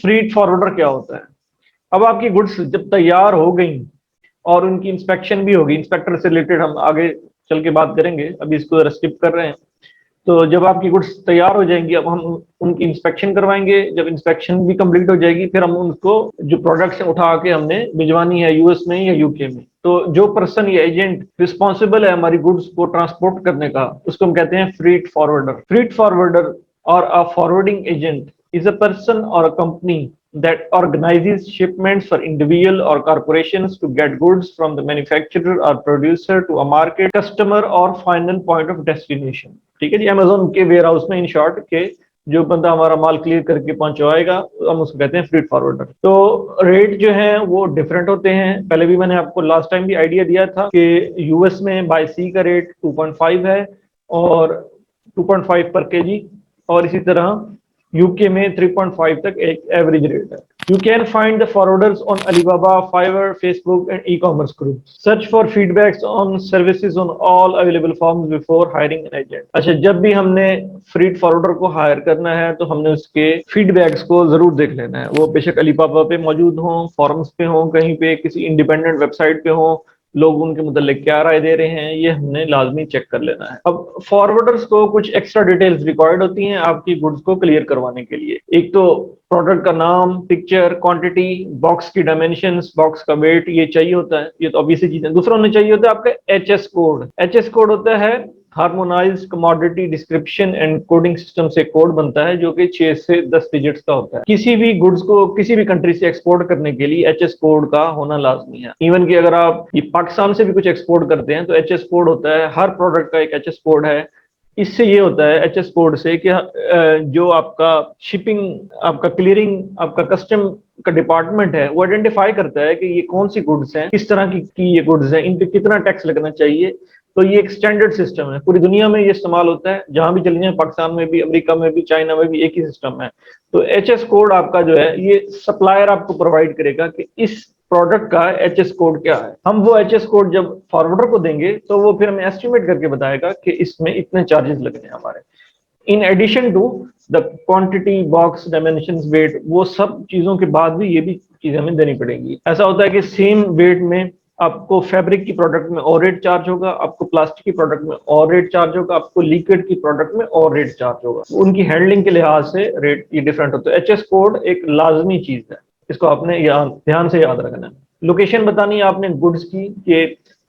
फ्रीट forwarder क्या होता है? अब आपकी गुड्स जब तैयार हो गई और उनकी इंस्पेक्शन भी होगी, इंस्पेक्टर से रिलेटेड हम आगे चल के बात करेंगे, अभी इसको स्किप कर रहे हैं। तो जब आपकी गुड्स तैयार हो जाएंगी, अब हम उनकी इंस्पेक्शन करवाएंगे। जब इंस्पेक्शन भी कंप्लीट हो जाएगी, फिर हम उनको जो प्रोडक्ट्स उठा के हमने भिजवानी है यूएस में या यूके में, तो जो पर्सन या एजेंट रिस्पॉन्सिबल है हमारी गुड्स को ट्रांसपोर्ट करने का, उसको हम कहते हैं फ्रीट फॉरवर्डर। फ्रीट फॉरवर्डर और a forwarding agent is a person or a company that organizes shipments for individual or corporations to get goods from the manufacturer or producer to a market, customer or final point of destination। ठीक है जी, Amazon के ware house में in short के जो बंदा हमारा माल clear करके पहुंचवाएगा, हम उसको कहते हैं फ्रीट फॉरवर्डर। तो रेट जो है वो डिफरेंट होते हैं। पहले भी मैंने आपको लास्ट टाइम भी आइडिया दिया था कि यूएस में बाय सी का रेट 2.5 है और 2.5 पर केजी, और इसी तरह यूके में 3.5 तक एक एवरेज रेट है। You can find the forwarders on Alibaba, Fiverr, Facebook, and e-commerce groups. Search for feedbacks on services on all available forms before hiring an agent। अच्छा, जब भी हमने फ्रीट फॉरवर्डर को हायर करना है तो हमने उसके फीडबैक्स को जरूर देख लेना है। वो बेशक अलीबाबा पे मौजूद हो, फॉरम्स पे हो, कहीं पे किसी इंडिपेंडेंट वेबसाइट पे हो, लोग उनके मुतालिक क्या राय दे रहे हैं, ये हमने लाजमी चेक कर लेना है। अब फॉरवर्डर्स को कुछ एक्स्ट्रा डिटेल्स रिक्वायर्ड होती हैं आपकी गुड्स को क्लियर करवाने के लिए। एक तो प्रोडक्ट का नाम, पिक्चर, क्वांटिटी, बॉक्स की डायमेंशंस, बॉक्स का वेट, ये चाहिए होता है, ये तो ऑब्वियस चीज है। दूसरा उन्हें चाहिए होता है आपका एचएस कोड। एचएस कोड होता है harmonised commodity description and coding system से कोड बनता है जो कि 6 से 10 डिजिट्स का होता है। किसी भी गुड्स को किसी भी कंट्री से एक्सपोर्ट करने के लिए एचएस कोड का होना लाजमी है। इवन कि अगर आप ये पाकिस्तान से भी कुछ एक्सपोर्ट करते हैं तो एचएस कोड होता है, हर प्रोडक्ट का एक एचएस कोड है। इससे ये होता है एचएस कोड से कि जो आपका शिपिंग, आपका क्लियरिंग, आपका कस्टम का डिपार्टमेंट है, वो आइडेंटिफाई करता है कि ये कौन सी गुड्स हैं, किस तरह की ये गुड्स हैं, इन पे कितना टैक्स लगना चाहिए। तो ये एक स्टैंडर्ड सिस्टम है, पूरी दुनिया में ये इस्तेमाल होता है, जहां भी चले जाए, पाकिस्तान में भी, अमेरिका में भी, चाइना में भी एक ही सिस्टम है। तो एचएस कोड आपका जो है ये सप्लायर आपको प्रोवाइड करेगा कि इस प्रोडक्ट का एचएस कोड क्या है। हम वो एचएस कोड जब फॉरवर्डर को देंगे तो वो फिर हमें एस्टिमेट करके बताएगा कि इसमें इतने चार्जेस लगने हैं हमारे। In addition to the quantity, box, dimensions, weight, वो सब चीजों के बाद भी ये भी चीजें हमें देनी पड़ेगी। ऐसा होता है कि सेम वेट में आपको फैब्रिक की प्रोडक्ट में और रेट चार्ज होगा, आपको प्लास्टिक की प्रोडक्ट में और रेट चार्ज होगा, आपको लिक्विड की प्रोडक्ट में और रेट चार्ज होगा। उनकी हैंडलिंग के लिहाज से रेट ये डिफरेंट होता है। एचएस कोड एक लाजमी चीज है, इसको आपने ध्यान से याद रखना है। लोकेशन बतानी है आपने गुड्स की कि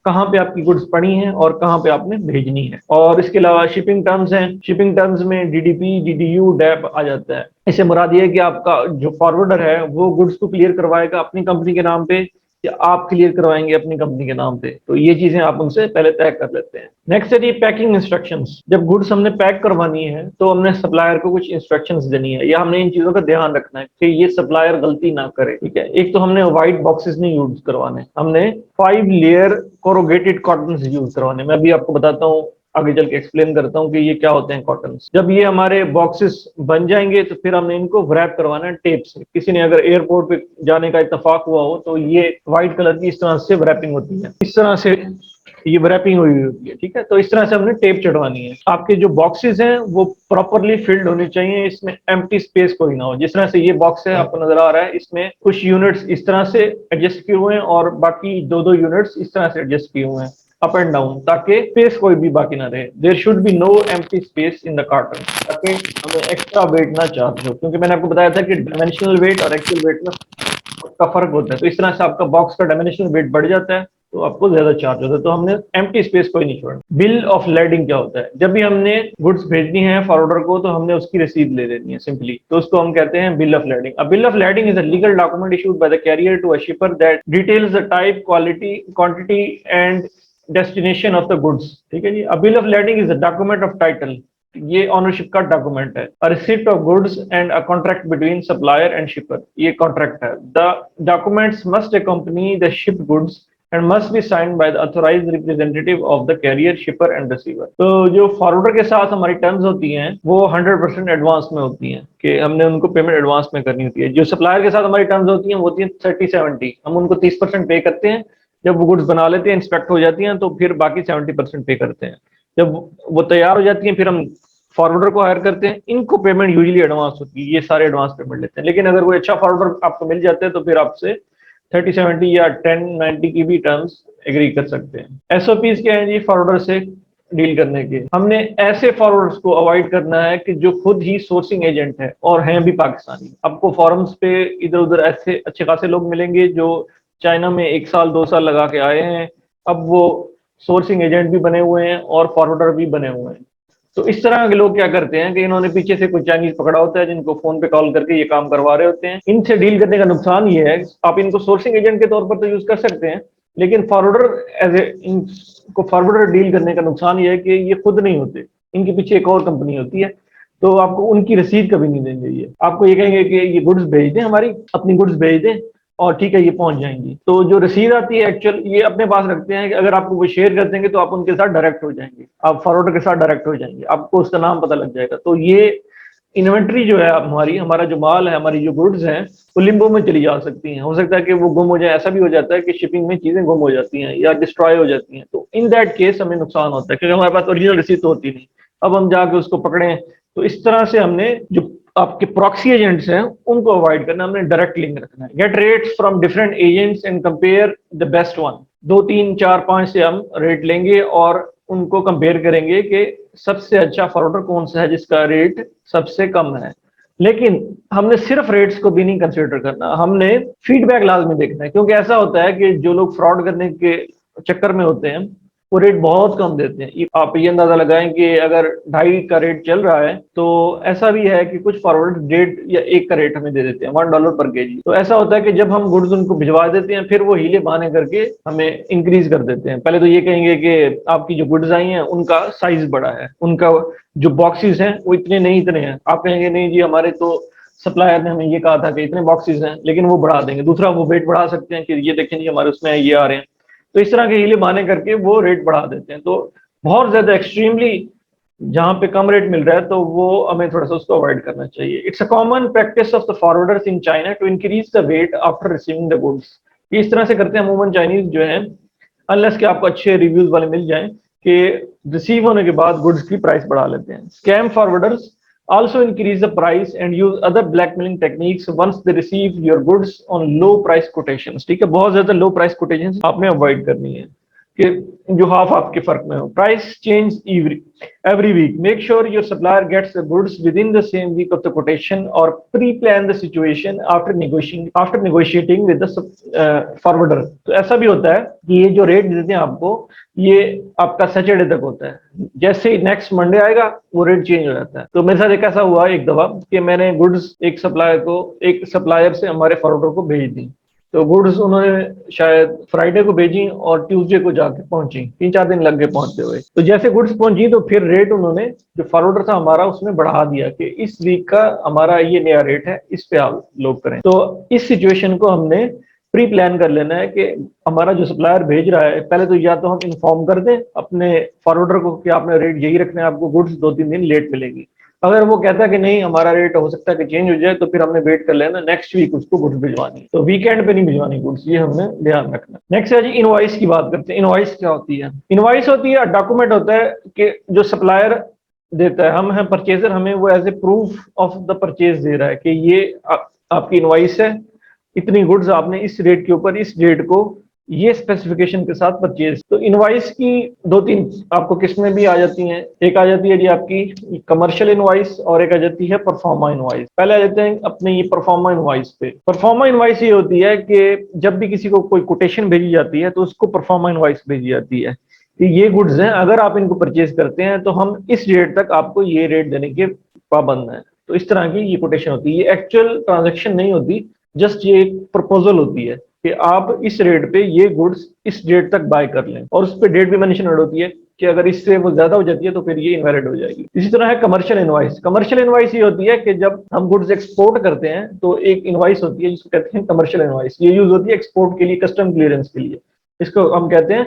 कहाँ पे आपकी गुड्स पड़ी हैं और कहाँ पे आपने भेजनी है। और इसके अलावा शिपिंग टर्म्स हैं। शिपिंग टर्म्स में डीडीपी, डीडीयू, डैप आ जाता है। इससे मुराद ये है कि आपका जो फॉरवर्डर है वो गुड्स को क्लियर करवाएगा अपनी कंपनी के नाम पे या आप क्लियर करवाएंगे अपनी कंपनी के नाम पे। तो ये चीजें आप उनसे पहले तय कर लेते हैं। नेक्स्ट है जी पैकिंग इंस्ट्रक्शंस। जब गुड्स हमने पैक करवानी है तो हमने सप्लायर को कुछ इंस्ट्रक्शंस देनी है, या हमने इन चीजों का ध्यान रखना है कि ये सप्लायर गलती ना करे। ठीक है, एक तो हमने व्हाइट बॉक्सेस नहीं यूज करवाने, हमने 5 लेयर कोरोगेटेड कॉटन यूज करवाने। मैं अभी आपको बताता हूँ, आगे चल के एक्सप्लेन करता हूँ कि ये क्या होते हैं कॉटन। जब ये हमारे बॉक्सेस बन जाएंगे तो फिर हमने इनको रैप करवाना है टेप से। किसी ने अगर एयरपोर्ट पे जाने का इत्तेफाक हुआ हो तो ये व्हाइट कलर की इस तरह से रैपिंग होती है, इस तरह से ये रैपिंग हुई होती है। ठीक है, तो इस तरह से हमने टेप चढ़वानी है। आपके जो बॉक्सेस हैं वो प्रॉपरली फिल्ड होने चाहिए, इसमें एम्प्टी स्पेस कोई ना हो। जिस तरह से ये बॉक्स है आपको नजर आ रहा है, इसमें कुछ यूनिट्स इस तरह से एडजस्ट किए हुए हैं और बाकी दो यूनिट्स इस तरह से एडजस्ट किए हुए हैं अप एंड डाउन, ताकि स्पेस कोई भी बाकी ना रहे। There should be no empty space in the carton, ताकि हमें एक्स्ट्रा वेट ना चार्ज हो, क्योंकि मैंने आपको बताया था कि डायमेंशनल वेट और एक्चुअल वेट में का फर्क होता है। तो इस तरह से आपका बॉक्स का डायमेंशनल वेट बढ़ जाता है तो आपको ज्यादा चार्ज होता है। तो हमने एम्प्टी स्पेस कोई नहीं छोड़ना। बिल ऑफ लैडिंग क्या होता है? जब भी हमने गुड्स भेजनी है फॉरवर्डर को तो हमने उसकी रसीद ले लेनी है सिंपली, तो उसको हम कहते हैं bill of lading. A bill of lading is a legal document issued by the carrier to a shipper that details the type, quality, quantity and destination of the goods. ठीक है जी, a bill of lading is a document of title, ये ownership का document है। A receipt of goods and a contract between supplier and shipper, ये contract है। The documents must accompany the shipped goods and must be signed by the authorized representative of the carrier, shipper and receiver। तो जो forwarder के साथ हमारी terms होती हैं वो 100% एडवांस में होती हैं कि हमने उनको पेमेंट एडवांस में करनी होती है। जो सप्लायर के साथ हमारी टर्म्स होती हैं वो होती हैं 30-70, हम उनको 30% पे करते हैं। जब वो गुड्स बना लेते हैं, इंस्पेक्ट हो जाती हैं, तो फिर बाकी 70% पे करते हैं। जब वो तैयार हो जाती हैं फिर हम फॉरवर्डर को हायर करते हैं, इनको पेमेंट यूजुअली एडवांस होती है, ये सारे एडवांस पेमेंट लेते हैं। लेकिन अगर कोई अच्छा फॉरवर्डर आपको मिल जाता है तो फिर आपसे 30-70 या 10-90 की भी टर्म्स एग्री कर सकते हैं। एसओपीज क्या है जी फॉरवर्डर से डील करने के? हमने ऐसे फॉरवर्डर्स को अवॉइड करना है कि जो खुद ही सोर्सिंग एजेंट है और हैं भी पाकिस्तानी। आपको फॉरम्स पे इधर उधर ऐसे अच्छे खासे लोग मिलेंगे जो चाइना में 1 साल 2 साल लगा के आए हैं, अब वो सोर्सिंग एजेंट भी बने हुए हैं और फॉरवर्डर भी बने हुए हैं। तो इस तरह के लोग क्या करते हैं कि इन्होंने पीछे से कोई चाइनीज पकड़ा होता है जिनको फोन पे कॉल करके ये काम करवा रहे होते हैं। इनसे डील करने का नुकसान ये है, आप इनको सोर्सिंग एजेंट के तौर पर तो यूज कर सकते हैं, लेकिन फॉरवर्डर एज ए इनको फॉरवर्डर डील करने का नुकसान ये है कि ये खुद नहीं होते, इनके पीछे एक और कंपनी होती है। तो आपको उनकी रसीद कभी नहीं देंगे, ये आपको ये कहेंगे कि ये गुड्स भेज दें, हमारी अपनी गुड्स भेज दें और ठीक है ये पहुंच जाएंगी। तो जो रसीद आती है एक्चुअल ये अपने पास रखते हैं कि अगर आपको वो शेयर कर देंगे तो आप उनके साथ डायरेक्ट हो जाएंगे, आप फॉरवर्डर के साथ डायरेक्ट हो जाएंगे, आपको उसका नाम पता लग जाएगा। तो ये इन्वेंट्री जो है हमारी, हमारा जो माल है, हमारी जो गुड्स हैं वो लिम्बो में चली जा सकती हैं। हो सकता है कि वो गुम हो जाए, ऐसा भी हो जाता है कि शिपिंग में चीजें गुम हो जाती हैं या डिस्ट्रॉय हो जाती हैं। तो इन दैट केस हमें नुकसान होता है क्योंकि हमारे पास ओरिजिनल रिसीट तो होती नहीं, अब हम जाके उसको पकड़ें। तो इस तरह से हमने जो आपके प्रॉक्सी एजेंट्स हैं उनको अवॉइड करना, हमने डायरेक्ट लिंक रखना है। Get rates from different agents and compare the best one. 2 3 4 5 से हम रेट लेंगे और उनको कंपेयर करेंगे कि सबसे अच्छा फॉरवर्डर कौन सा है जिसका रेट सबसे कम है। लेकिन हमने सिर्फ रेट्स को भी नहीं कंसिडर करना, हमने फीडबैक लाजमी देखना है, क्योंकि ऐसा होता है कि जो लोग फ्रॉड करने के चक्कर में होते हैं वो रेट बहुत कम देते हैं। आप ये अंदाजा लगाएं कि अगर 2.5 का रेट चल रहा है तो ऐसा भी है कि कुछ फॉरवर्ड 1.5 या 1 का रेट हमें दे देते हैं, $1 पर केजी। तो ऐसा होता है कि जब हम गुड्स उनको भिजवा देते हैं फिर वो हीले बहाने करके हमें इंक्रीज कर देते हैं। पहले तो ये कहेंगे कि आपकी जो गुड्स आई हैं उनका साइज बड़ा है, उनका जो बॉक्सेस हैं वो इतने नहीं इतने हैं। आप कहेंगे नहीं जी हमारे तो सप्लायर ने हमें ये कहा था कि इतने बॉक्सेस हैं, लेकिन वो बढ़ा देंगे। दूसरा वो वेट बढ़ा सकते हैं कि ये देखें जी हमारे उसमें ये आ रहे हैं। तो इस तरह के हीले बहाने करके वो रेट बढ़ा देते हैं। तो बहुत ज्यादा एक्सट्रीमली जहां पे कम रेट मिल रहा है तो वो हमें थोड़ा सा उसको अवॉइड करना चाहिए। It's a common practice of the forwarders in China to increase the weight after receiving the goods. इस तरह से करते हैं अमूमन चाइनीज जो है, अनलेस कि आपको अच्छे रिव्यूज वाले मिल जाएं, कि रिसीव होने के बाद गुड्स की प्राइस बढ़ा लेते हैं। Scam forwarders also increase the price and use other blackmailing techniques once they receive your goods on low price quotations। ठीक है, बहुत ज्यादा लो प्राइस कोटेशन आपने अवॉइड करनी है कि जो हाफ आपके फर्क में हो। Price change every week, make sure your supplier gets the goods within the same week of the quotation or pre-plan the situation after negotiating with the forwarder। तो ऐसा भी होता है कि ये जो रेट देते हैं आपको, ये आपका सैटरडे तक होता है, जैसे ही नेक्स्ट मंडे आएगा वो रेट चेंज हो जाता है। तो मेरे साथ एक ऐसा हुआ एक दफा कि मैंने गुड्स एक सप्लायर से हमारे फॉरवर्डर को भेज दी। तो गुड्स उन्होंने शायद फ्राइडे को भेजी और ट्यूसडे को जाके पहुंची, 3 4 दिन लग गए पहुंचते हुए। तो जैसे गुड्स पहुंची तो फिर रेट उन्होंने, जो फॉरवर्डर था हमारा, उसने बढ़ा दिया कि इस वीक का हमारा ये नया रेट है, इस पे आप लोग करें। तो इस सिचुएशन को हमने प्री प्लान कर लेना है कि हमारा जो सप्लायर भेज रहा है, पहले तो या तो हम इन्फॉर्म कर दें अपने फॉरवर्डर को कि आपने रेट यही रखना है, आपको गुड्स 2 3 दिन लेट मिलेगी। अगर वो कहता है कि नहीं हमारा रेट हो सकता है कि चेंज हो जाए, तो फिर हमने वेट कर लेना, नेक्स्ट वीक उसको गुड्स भिजवानी। तो वीकेंड पे नहीं भिजवानी गुड्स, ये हमने ध्यान रखना। नेक्स्ट है जी इनवॉइस की बात करते हैं। इनवॉइस क्या होती है? इनवॉइस होती है डॉक्यूमेंट होता है कि जो सप्लायर देता है, हम हैं परचेजर, हमें वो as a proof of the purchase दे रहा है कि ये आपकी इनवॉइस है, इतनी गुड्स आपने इस रेट के ऊपर इस डेट को ये स्पेसिफिकेशन के साथ परचेज। तो इनवॉइस की 2 3 आपको किस्में भी आ जाती हैं। एक आ जाती है जी आपकी कमर्शियल इनवॉइस और एक आ जाती है परफॉर्मा इनवॉइस। पहले आ जाते हैं अपने ये परफॉर्मा इनवॉइस पे। परफॉर्मा इनवॉइस ये होती है कि जब भी किसी को कोई कोटेशन भेजी जाती है तो उसको परफॉर्मा इनवॉइस भेजी जाती है कि ये गुड्स हैं, अगर आप इनको परचेज करते हैं तो हम इस डेट तक आपको ये रेट देने के पाबंद हैं। तो इस तरह की ये कोटेशन होती है। ये एक्चुअल ट्रांजेक्शन नहीं होती, जस्ट ये एक प्रपोजल होती है कि आप इस रेट पे ये गुड्स इस डेट तक बाय कर लें, और उस पर डेट भी मेंशन होती है कि अगर इससे वो ज्यादा हो जाती है तो फिर ये इनवैलिड हो जाएगी। इसी तरह है कमर्शियल इनवॉइस। कमर्शियल इनवॉइस ये होती है कि जब हम गुड्स एक्सपोर्ट करते हैं तो एक इनवॉइस होती है जिसको कहते हैं कमर्शियल इनवॉइस। ये यूज होती है एक्सपोर्ट के लिए, कस्टम क्लियरेंस के लिए, इसको हम कहते हैं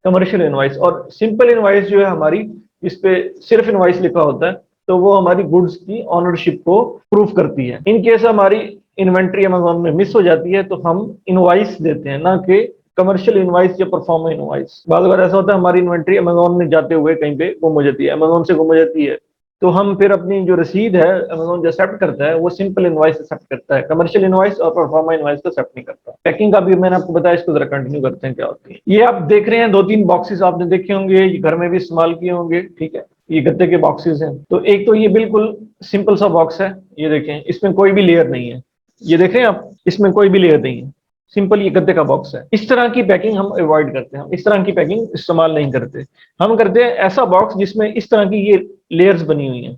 कमर्शियल इनवॉइस। और सिंपल इनवॉइस जो है हमारी, इस पे सिर्फ इनवॉइस लिखा होता है, तो वो हमारी गुड्स की ऑनरशिप को प्रूफ करती है। इन केस हमारी इन्वेंट्री अमेज़न में मिस हो जाती है तो हम इनवॉइस देते हैं, ना कि कमर्शियल इनवॉइस या परफॉर्मा इनवॉइस। बार बार ऐसा होता है हमारी इन्वेंट्री अमेज़न में जाते हुए कहीं पे गुम हो जाती है, अमेज़न से गुम हो जाती है, तो हम फिर अपनी जो रसीद है अमेज़न जो एक्सेप्ट करता है वो सिंपल इनवॉइस एक्सेप्ट करता है, कमर्शियल इनवॉइस और प्रोफार्मा इनवॉइस को एक्सेप्ट नहीं करता। पैकिंग का भी मैंने आपको बताया, इसको जरा कंटिन्यू करते हैं क्या होती है। ये आप देख रहे हैं 2-3 बॉक्सेस आपने देखे होंगे, ये घर में भी इस्तेमाल किए होंगे, ठीक है। ये गत्ते के बॉक्सेस हैं। तो एक तो ये बिल्कुल सिंपल सा बॉक्स है, ये देखें, इसमें कोई भी लेयर नहीं है। ये देख रहे हैं आप, इसमें कोई भी लेयर नहीं है, सिंपल ये गद्दे का बॉक्स है। इस तरह की पैकिंग हम अवॉइड करते हैं, हम इस तरह की पैकिंग इस्तेमाल नहीं करते। हम करते हैं ऐसा बॉक्स जिसमें इस तरह की ये लेयर्स बनी हुई हैं,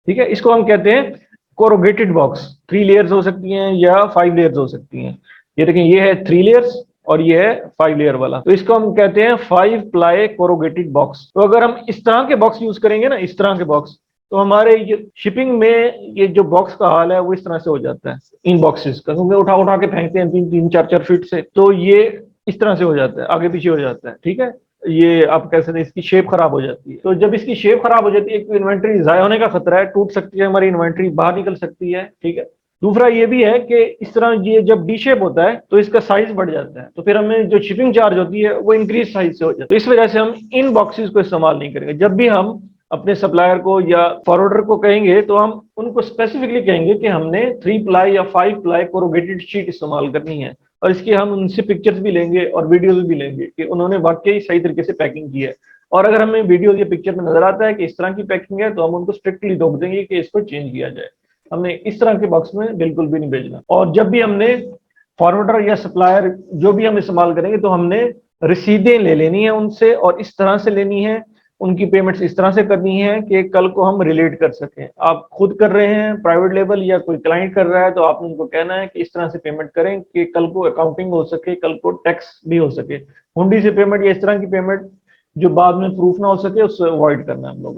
ठीक है। इसको हम कहते हैं कोरोगेटेड बॉक्स। 3 लेयर्स हो सकती हैं या 5 लेयर्स हो सकती हैं। ये देखें, ये है 3 लेयर्स और ये है 5 लेयर वाला, तो इसको हम कहते हैं 5 प्लाई कोरोगेटेड बॉक्स। तो अगर हम इस तरह के बॉक्स यूज करेंगे ना, इस तरह के बॉक्स, तो हमारे ये शिपिंग में ये जो बॉक्स का हाल है वो इस तरह से हो जाता है इन बॉक्सेस का, क्योंकि उठा उठा के फेंकते हैं 3-3, 4-4 फीट से, तो ये इस तरह से हो जाता है, आगे पीछे हो जाता है, ठीक है। ये आप कह सकते हैं इसकी शेप खराब हो जाती है। तो जब इसकी शेप खराब हो जाती है, एक तो इन्वेंट्री जाया होने का खतरा है, टूट सकती है हमारी इन्वेंट्री, बाहर निकल सकती है, ठीक है। दूसरा ये भी है कि इस तरह ये जब डी शेप होता है तो इसका साइज बढ़ जाता है, तो फिर हमें जो शिपिंग चार्ज होती है वो इंक्रीज साइज से हो जाता है। तो इस वजह से हम इन बॉक्सेस को इस्तेमाल नहीं करेंगे। जब भी हम अपने सप्लायर को या फॉरवर्डर को कहेंगे तो हम उनको स्पेसिफिकली कहेंगे कि हमने 3 प्लाई या 5 प्लाई कोरोगेटेड शीट इस्तेमाल करनी है, और इसकी हम उनसे पिक्चर्स भी लेंगे और वीडियोस भी लेंगे कि उन्होंने वाकई सही तरीके से पैकिंग की है। और अगर हमें वीडियो या पिक्चर में नजर आता है कि इस तरह की पैकिंग है, तो हम उनको स्ट्रिक्टली रोक देंगे कि इसको चेंज किया जाए। हमने इस तरह के बॉक्स में बिल्कुल भी नहीं भेजना। और जब भी हमने फॉरवर्डर या सप्लायर जो भी हम इस्तेमाल करेंगे, तो हमने रसीदें ले लेनी है उनसे, और इस तरह से लेनी है, उनकी पेमेंट्स इस तरह से करनी है कि कल को हम रिलेट कर सकें। आप खुद कर रहे हैं प्राइवेट लेवल या कोई क्लाइंट कर रहा है, तो आपने उनको कहना है कि इस तरह से पेमेंट करें कि कल को अकाउंटिंग हो सके, कल को टैक्स भी हो सके। हुंडी से पेमेंट या इस तरह की पेमेंट जो बाद में प्रूफ ना हो सके, उससे अवॉइड करना है हम लोग।